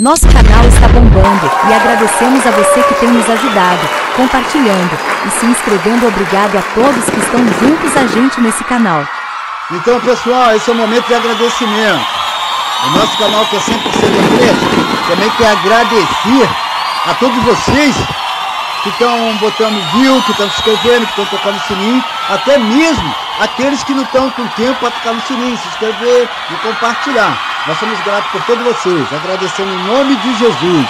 Nosso canal está bombando e agradecemos a você que tem nos ajudado, compartilhando e se inscrevendo. Obrigado a todos que estão juntos a gente nesse canal. Então, pessoal, esse é o momento de agradecimento. O nosso canal, que é 100% inglês, também quer agradecer a todos vocês que estão botando view, que estão se inscrevendo, que estão tocando o sininho, até mesmo aqueles que não estão com tempo para tocar no sininho, se inscrever e compartilhar. Nós somos gratos por todos vocês, agradecendo em nome de Jesus.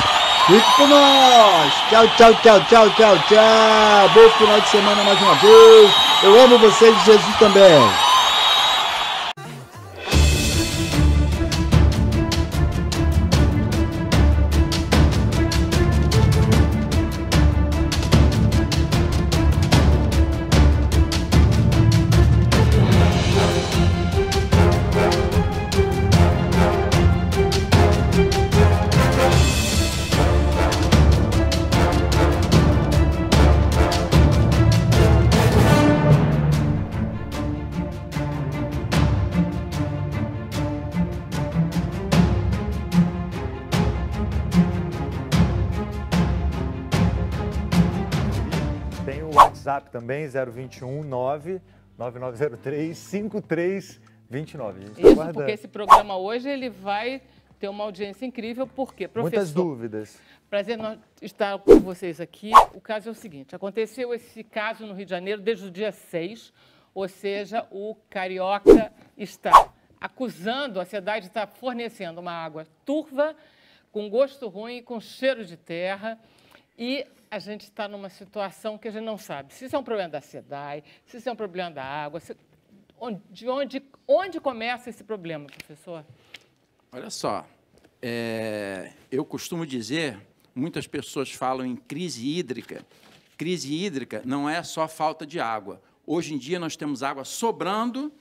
Fique com nós. Tchau, tchau, tchau, tchau, tchau, tchau. Bom final de semana mais uma vez. Eu amo vocês e Jesus também. Tem o WhatsApp também, 021 99903 5329. Isso, porque esse programa hoje ele vai ter uma audiência incrível, porque, professor... Muitas dúvidas. Prazer estar com vocês aqui. O caso é o seguinte, aconteceu esse caso no Rio de Janeiro desde o dia 6, ou seja, o Carioca está acusando, a cidade está fornecendo uma água turva, com gosto ruim, com cheiro de terra, e a gente está numa situação que a gente não sabe se isso é um problema da SEDAI, se isso é um problema da água, onde começa esse problema, professor? Olha só, eu costumo dizer, muitas pessoas falam em crise hídrica. Crise hídrica não é só falta de água. Hoje em dia nós temos água sobrando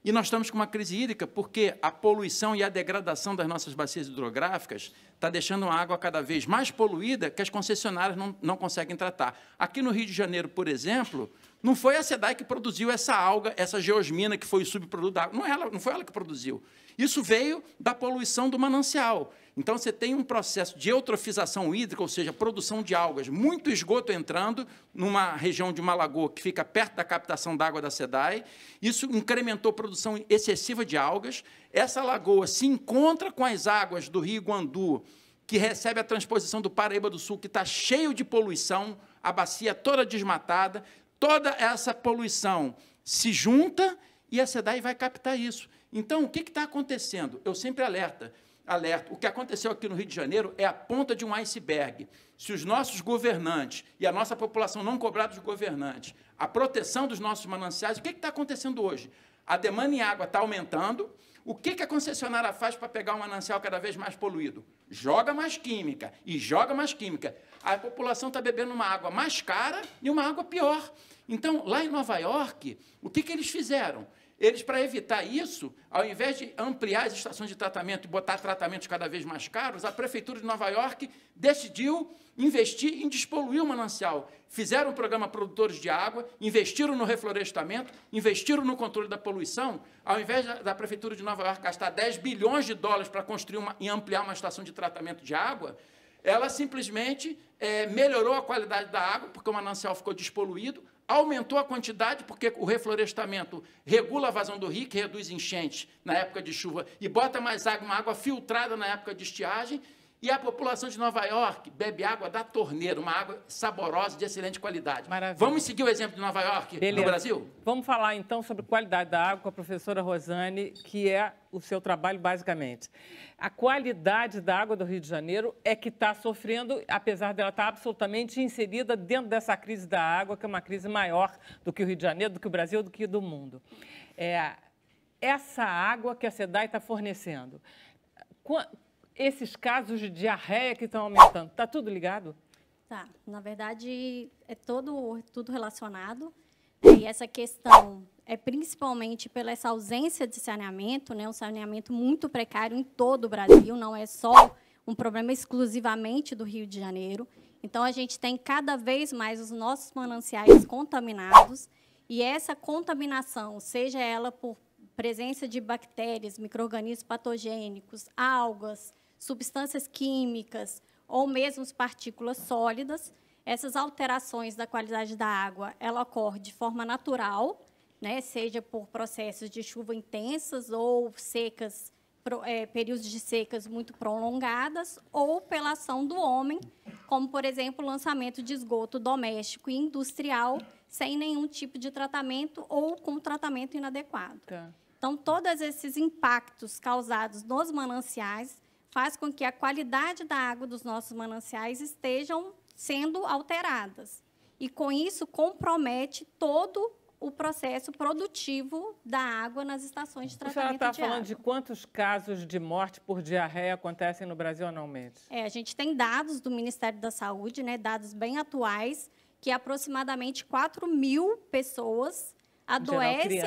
e nós estamos com uma crise hídrica porque a poluição e a degradação das nossas bacias hidrográficas está deixando a água cada vez mais poluída que as concessionárias não conseguem tratar. Aqui no Rio de Janeiro, por exemplo, não foi a SEDAI que produziu essa alga, essa geosmina, que foi o subproduto da água. Não foi ela que produziu. Isso veio da poluição do manancial. Então, você tem um processo de eutrofização hídrica, ou seja, produção de algas, muito esgoto entrando numa região de uma lagoa que fica perto da captação d'água da SEDAI. Isso incrementou a produção excessiva de algas. Essa lagoa se encontra com as águas do Rio Guandu, que recebe a transposição do Paraíba do Sul, que está cheio de poluição, a bacia toda desmatada. Toda essa poluição se junta e a SEDAI vai captar isso. Então, o que está acontecendo? Eu sempre alerto. O que aconteceu aqui no Rio de Janeiro é a ponta de um iceberg. Se os nossos governantes e a nossa população não cobrar dos governantes a proteção dos nossos mananciais, o que está acontecendo hoje? A demanda em água está aumentando. O que a concessionária faz para pegar um manancial cada vez mais poluído? Joga mais química e joga mais química. A população está bebendo uma água mais cara e uma água pior. Então, lá em Nova York, o que eles fizeram? Eles, para evitar isso, ao invés de ampliar as estações de tratamento e botar tratamentos cada vez mais caros, a Prefeitura de Nova York decidiu investir em despoluir o manancial. Fizeram um programa Produtores de Água, investiram no reflorestamento, investiram no controle da poluição. Ao invés da Prefeitura de Nova York gastar 10 bilhões de dólares para construir e ampliar uma estação de tratamento de água, ela simplesmente melhorou a qualidade da água, porque o manancial ficou despoluído, aumentou a quantidade, porque o reflorestamento regula a vazão do rio, que reduz enchentes na época de chuva, e bota mais água, uma água filtrada na época de estiagem, e a população de Nova York bebe água da torneira, uma água saborosa, de excelente qualidade. Maravilha. Vamos seguir o exemplo de Nova York no Brasil? Vamos falar, então, sobre qualidade da água com a professora Rosane, que é o seu trabalho, basicamente. A qualidade da água do Rio de Janeiro é que está sofrendo, apesar dela estar absolutamente inserida dentro dessa crise da água, que é uma crise maior do que o Rio de Janeiro, do que o Brasil, do que do mundo. Essa água que a SEDAI está fornecendo, esses casos de diarreia que estão aumentando, está tudo ligado? Tá, na verdade, é tudo relacionado. E essa questão é principalmente pela essa ausência de saneamento, né? Um saneamento muito precário em todo o Brasil, não é só um problema exclusivamente do Rio de Janeiro. Então, a gente tem cada vez mais os nossos mananciais contaminados, e essa contaminação, seja ela por presença de bactérias, micro-organismos patogênicos, algas, substâncias químicas ou mesmo partículas sólidas. Essas alterações da qualidade da água, ela ocorre de forma natural, né, seja por processos de chuva intensas ou secas, períodos de secas muito prolongadas, ou pela ação do homem, como, por exemplo, o lançamento de esgoto doméstico e industrial sem nenhum tipo de tratamento ou com tratamento inadequado. Tá. Então, todos esses impactos causados nos mananciais faz com que a qualidade da água dos nossos mananciais estejam sendo alteradas. E, com isso, compromete todo o processo produtivo da água nas estações de tratamento de água. A senhora está falando de quantos casos de morte por diarreia acontecem no Brasil anualmente? A gente tem dados do Ministério da Saúde, né, dados bem atuais, que aproximadamente 4.000 pessoas adoecem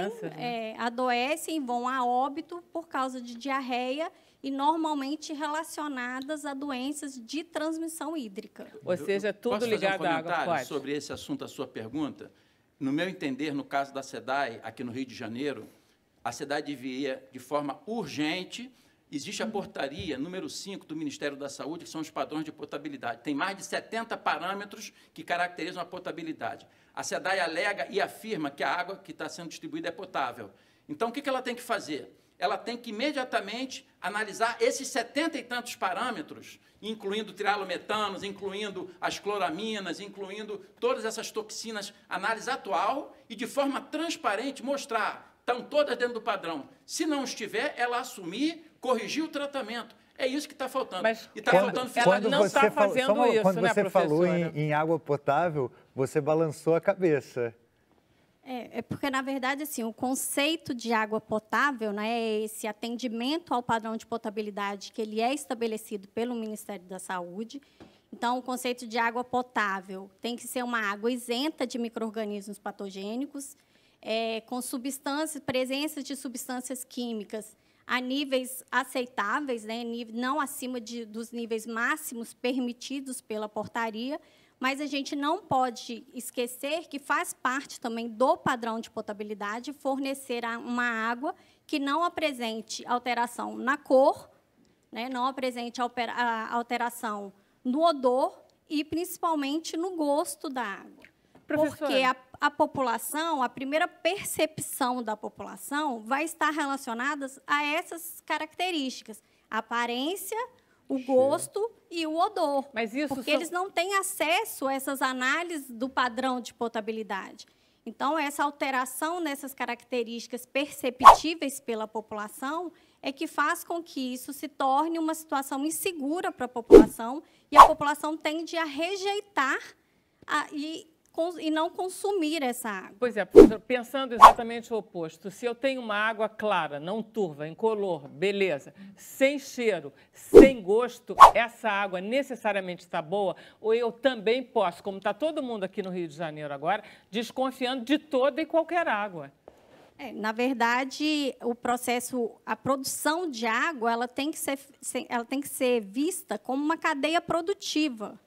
e vão a óbito por causa de diarreia e normalmente relacionadas a doenças de transmissão hídrica. Ou seja, tudo ligado à água. Posso fazer um comentário sobre esse assunto, a sua pergunta? No meu entender, no caso da SEDAI, aqui no Rio de Janeiro, a SEDAI devia, de forma urgente, existe a portaria número 5 do Ministério da Saúde, que são os padrões de potabilidade. Tem mais de 70 parâmetros que caracterizam a potabilidade. A SEDAI alega e afirma que a água que está sendo distribuída é potável. Então, o que ela tem que fazer? Ela tem que imediatamente analisar esses 70 e tantos parâmetros, incluindo trialometanos, incluindo as cloraminas, incluindo todas essas toxinas, análise atual e, de forma transparente, mostrar, estão todas dentro do padrão. Se não estiver, ela assumir, corrigir o tratamento. É isso que está faltando. Mas e está faltando ela não está fazendo isso, quando né, você falou em água potável, você balançou a cabeça. É porque, na verdade, assim, o conceito de água potável, né, é esse atendimento ao padrão de potabilidade que ele é estabelecido pelo Ministério da Saúde. Então, o conceito de água potável tem que ser uma água isenta de micro-organismos patogênicos, com presença de substâncias químicas a níveis aceitáveis, né, não acima dos níveis máximos permitidos pela portaria, mas a gente não pode esquecer que faz parte também do padrão de potabilidade fornecer uma água que não apresente alteração na cor, né, não apresente alteração no odor e, principalmente, no gosto da água. Professora, porque a população, a primeira percepção da população vai estar relacionada a essas características, a aparência, o gosto e o odor, porque eles não têm acesso a essas análises do padrão de potabilidade. Então, essa alteração nessas características perceptíveis pela população é que faz com que isso se torne uma situação insegura para a população e a população tende a rejeitar e não consumir essa água. Pois é, professor, pensando exatamente o oposto. Se eu tenho uma água clara, não turva, incolor, beleza, sem cheiro, sem gosto, essa água necessariamente está boa? Ou eu também posso, como está todo mundo aqui no Rio de Janeiro agora, desconfiando de toda e qualquer água? Na verdade, a produção de água, ela tem que ser vista como uma cadeia produtiva,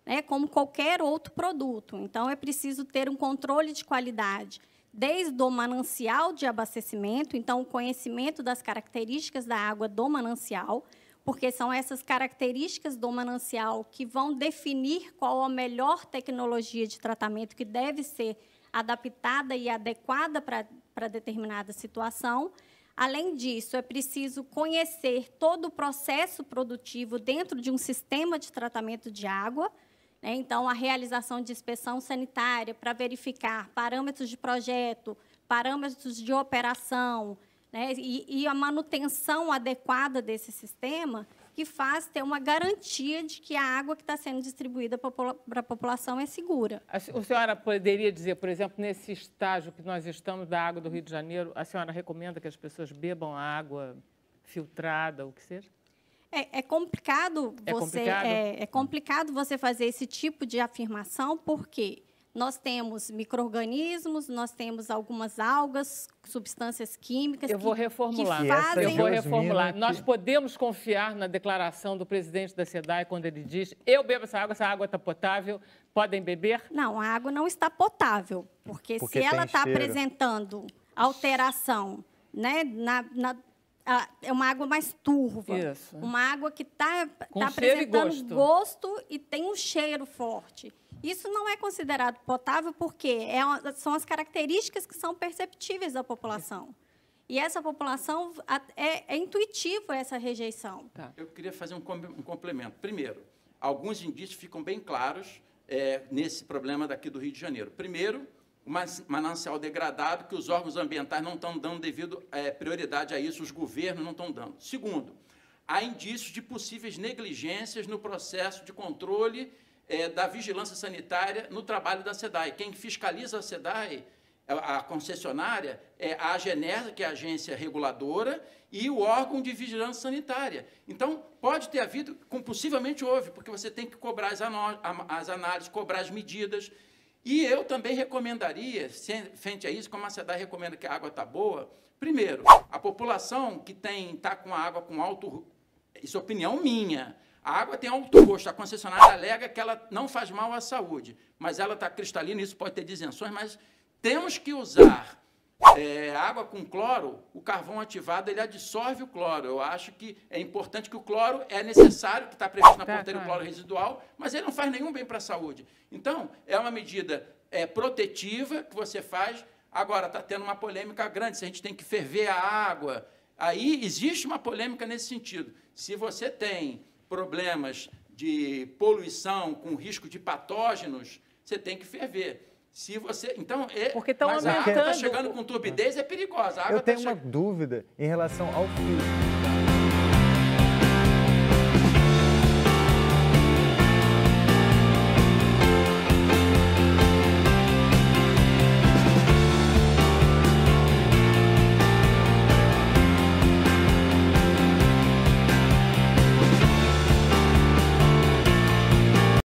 né, como qualquer outro produto. Então, é preciso ter um controle de qualidade, desde o manancial de abastecimento, então, o conhecimento das características da água do manancial, porque são essas características do manancial que vão definir qual a melhor tecnologia de tratamento que deve ser adaptada e adequada para determinada situação. Além disso, é preciso conhecer todo o processo produtivo dentro de um sistema de tratamento de água, né? Então, a realização de inspeção sanitária para verificar parâmetros de projeto, parâmetros de operação, né? E a manutenção adequada desse sistema, que faz ter uma garantia de que a água que está sendo distribuída para a população é segura. A senhora poderia dizer, por exemplo, nesse estágio que nós estamos da água do Rio de Janeiro, a senhora recomenda que as pessoas bebam a água filtrada, o que seja? É complicado você fazer esse tipo de afirmação, porque nós temos micro-organismos, nós temos algumas algas, substâncias químicas que fazem... Nós podemos confiar na declaração do presidente da SEDAI quando ele diz: eu bebo essa água está potável, podem beber? Não, a água não está potável, porque se ela está apresentando alteração, né, é uma água mais turva. Isso. Uma água que está Com cheiro e apresentando gosto e tem um cheiro forte. Isso não é considerado potável porque são as características que são perceptíveis da população. E essa população, é intuitivo essa rejeição. Tá. Eu queria fazer um complemento. Primeiro, alguns indícios ficam bem claros nesse problema daqui do Rio de Janeiro. Primeiro, o manancial degradado, que os órgãos ambientais não estão dando devido prioridade a isso, os governos não estão dando. Segundo, há indícios de possíveis negligências no processo de controle da vigilância sanitária no trabalho da SEDAI. Quem fiscaliza a SEDAI, a concessionária, é a AGENER, que é a agência reguladora, e o órgão de vigilância sanitária. Então, pode ter havido, possivelmente houve, porque você tem que cobrar as análises, cobrar as medidas. E eu também recomendaria, frente a isso, como a SEDAI recomenda que a água está boa, primeiro, a população que está com a água com alto... Isso é opinião minha. A água tem alto gosto. A concessionária alega que ela não faz mal à saúde, mas ela está cristalina, isso pode ter isenções, mas temos que usar água com cloro. O carvão ativado, ele absorve o cloro. Eu acho que é importante que o cloro é necessário, que está previsto na portaria o cloro residual, mas ele não faz nenhum bem para a saúde. Então, é uma medida protetiva que você faz. Agora, está tendo uma polêmica grande, se a gente tem que ferver a água. Aí existe uma polêmica nesse sentido. Se você tem problemas de poluição com risco de patógenos, você tem que ferver. Se você, então, porque estão mas aumentando. a água está chegando com turbidez, é perigosa. A água Eu tenho uma dúvida em relação ao filtro.